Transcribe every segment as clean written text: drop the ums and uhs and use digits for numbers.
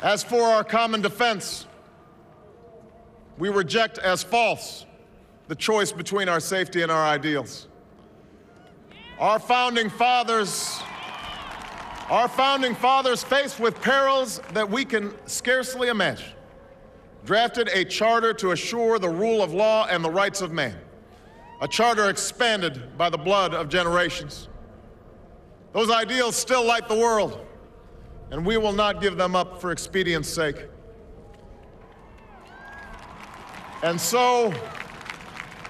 As for our common defense, we reject as false the choice between our safety and our ideals. Our founding fathers, faced with perils that we can scarcely imagine, drafted a charter to assure the rule of law and the rights of man, a charter expanded by the blood of generations. Those ideals still light the world, and we will not give them up for expedience's sake. And so,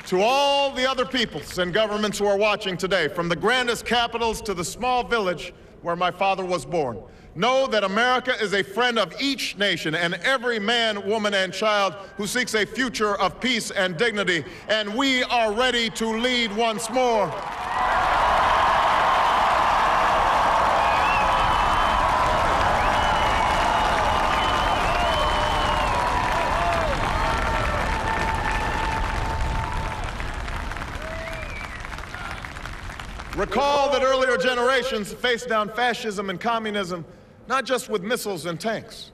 to all the other peoples and governments who are watching today, from the grandest capitals to the small village where my father was born, know that America is a friend of each nation and every man, woman, and child who seeks a future of peace and dignity, and we are ready to lead once more. Recall that earlier generations faced down fascism and communism, not just with missiles and tanks,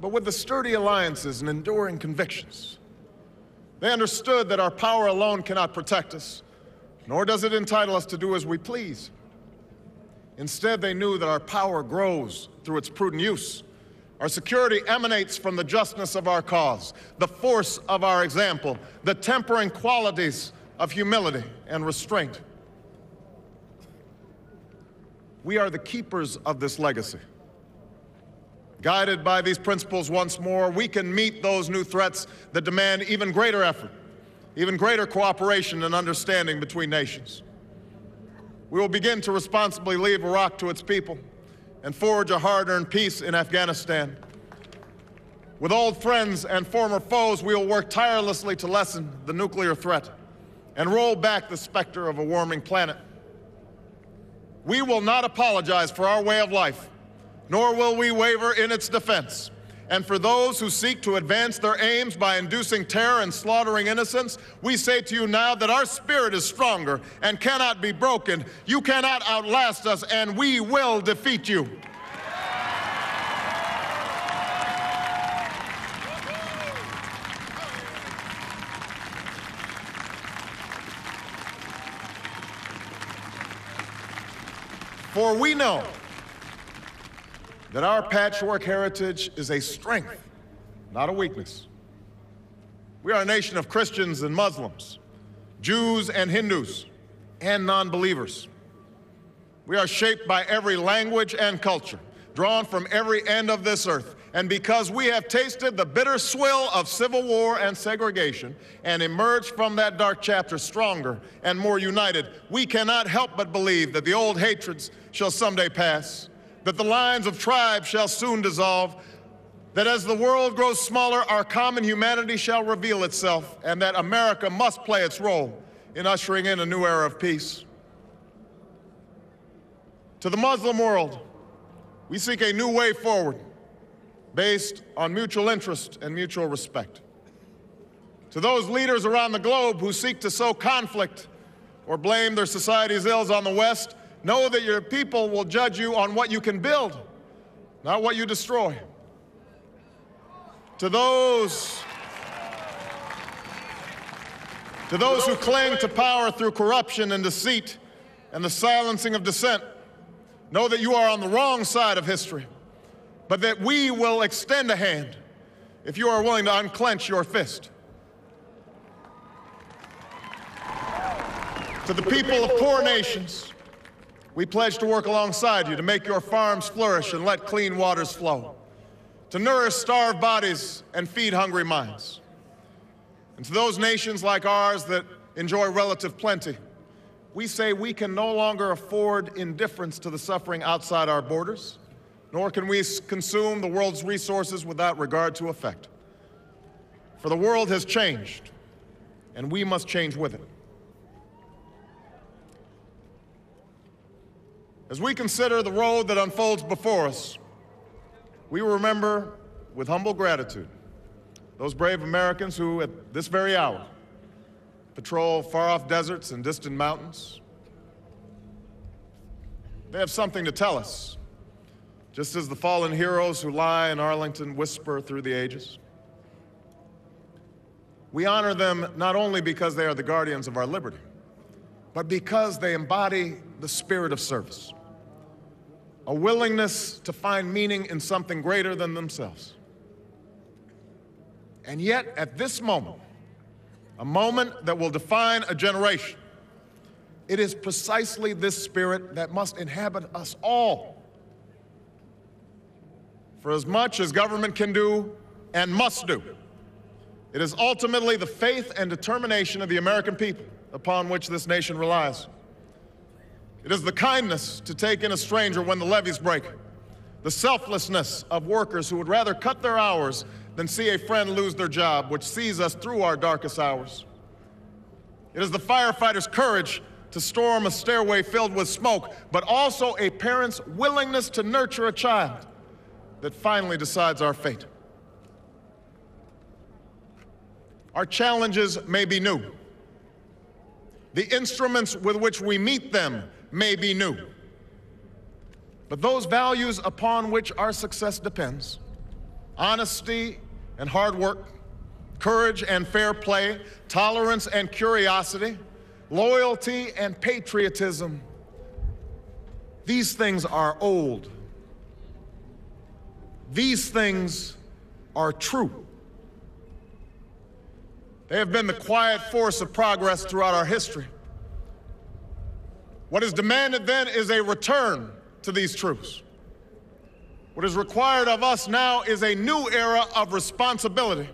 but with the sturdy alliances and enduring convictions. They understood that our power alone cannot protect us, nor does it entitle us to do as we please. Instead, they knew that our power grows through its prudent use. Our security emanates from the justness of our cause, the force of our example, the tempering qualities of humility and restraint. We are the keepers of this legacy. Guided by these principles once more, we can meet those new threats that demand even greater effort, even greater cooperation and understanding between nations. We will begin to responsibly leave Iraq to its people and forge a hard-earned peace in Afghanistan. With old friends and former foes, we will work tirelessly to lessen the nuclear threat and roll back the specter of a warming planet. We will not apologize for our way of life, nor will we waver in its defense. And for those who seek to advance their aims by inducing terror and slaughtering innocents, we say to you now that our spirit is stronger and cannot be broken. You cannot outlast us, and we will defeat you. For we know that our patchwork heritage is a strength, not a weakness. We are a nation of Christians and Muslims, Jews and Hindus, and non-believers. We are shaped by every language and culture, drawn from every end of this earth. And because we have tasted the bitter swill of civil war and segregation and emerged from that dark chapter stronger and more united, we cannot help but believe that the old hatreds shall someday pass, that the lines of tribes shall soon dissolve, that as the world grows smaller, our common humanity shall reveal itself, and that America must play its role in ushering in a new era of peace. To the Muslim world, we seek a new way forward based on mutual interest and mutual respect. To those leaders around the globe who seek to sow conflict or blame their society's ills on the West, know that your people will judge you on what you can build, not what you destroy. To those who cling to power through corruption and deceit and the silencing of dissent, know that you are on the wrong side of history, but that we will extend a hand if you are willing to unclench your fist. To the people of poor nations, we pledge to work alongside you to make your farms flourish and let clean waters flow, to nourish starved bodies and feed hungry minds. And to those nations like ours that enjoy relative plenty, we say we can no longer afford indifference to the suffering outside our borders, nor can we consume the world's resources without regard to effect. For the world has changed, and we must change with it. As we consider the road that unfolds before us, we will remember with humble gratitude those brave Americans who, at this very hour, patrol far-off deserts and distant mountains. They have something to tell us, just as the fallen heroes who lie in Arlington whisper through the ages. We honor them not only because they are the guardians of our liberty, but because they embody the spirit of service, a willingness to find meaning in something greater than themselves. And yet, at this moment, a moment that will define a generation, it is precisely this spirit that must inhabit us all. For as much as government can do and must do, it is ultimately the faith and determination of the American people upon which this nation relies. It is the kindness to take in a stranger when the levees break, the selflessness of workers who would rather cut their hours than see a friend lose their job, which sees us through our darkest hours. It is the firefighter's courage to storm a stairway filled with smoke, but also a parent's willingness to nurture a child that finally decides our fate. Our challenges may be new. The instruments with which we meet them may be new. But those values upon which our success depends, honesty and hard work, courage and fair play, tolerance and curiosity, loyalty and patriotism, these things are old. These things are true. They have been the quiet force of progress throughout our history. What is demanded then is a return to these truths. What is required of us now is a new era of responsibility,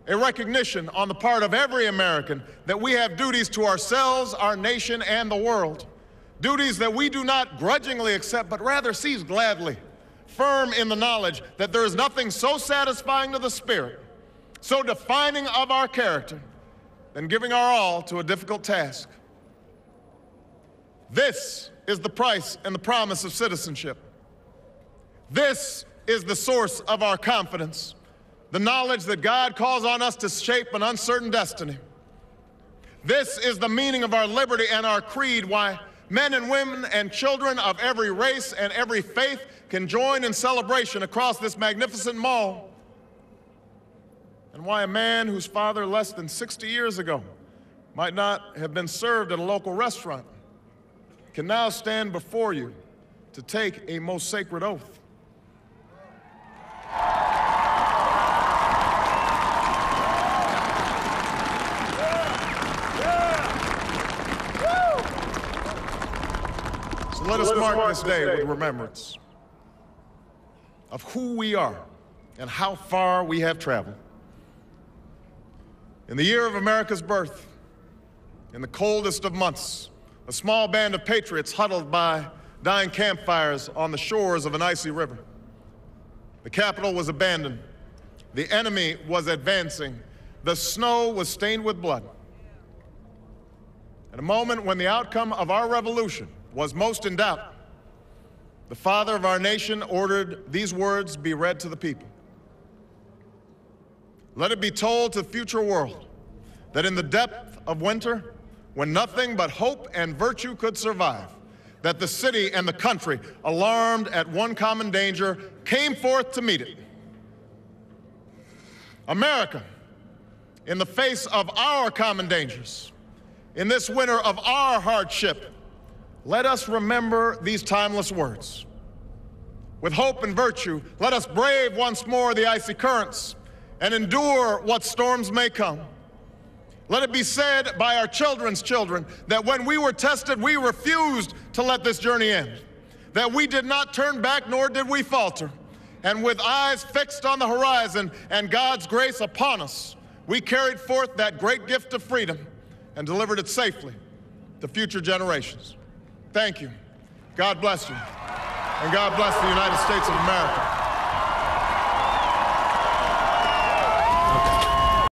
a recognition on the part of every American that we have duties to ourselves, our nation, and the world. Duties that we do not grudgingly accept, but rather seize gladly, firm in the knowledge that there is nothing so satisfying to the spirit, so defining of our character, than giving our all to a difficult task. This is the price and the promise of citizenship. This is the source of our confidence, the knowledge that God calls on us to shape an uncertain destiny. This is the meaning of our liberty and our creed, why men and women and children of every race and every faith can join in celebration across this magnificent mall, and why a man whose father less than 60 years ago might not have been served at a local restaurant can now stand before you to take a most sacred oath. So let us mark this day with remembrance of who we are and how far we have traveled. In the year of America's birth, in the coldest of months, a small band of patriots huddled by dying campfires on the shores of an icy river. The capital was abandoned. The enemy was advancing. The snow was stained with blood. At a moment when the outcome of our revolution was most in doubt, the father of our nation ordered these words be read to the people. Let it be told to the future world that in the depth of winter, when nothing but hope and virtue could survive, that the city and the country, alarmed at one common danger, came forth to meet it. America, in the face of our common dangers, in this winter of our hardship, let us remember these timeless words. With hope and virtue, let us brave once more the icy currents and endure what storms may come. Let it be said by our children's children that when we were tested, we refused to let this journey end, that we did not turn back nor did we falter. And with eyes fixed on the horizon and God's grace upon us, we carried forth that great gift of freedom and delivered it safely to future generations. Thank you. God bless you. And God bless the United States of America.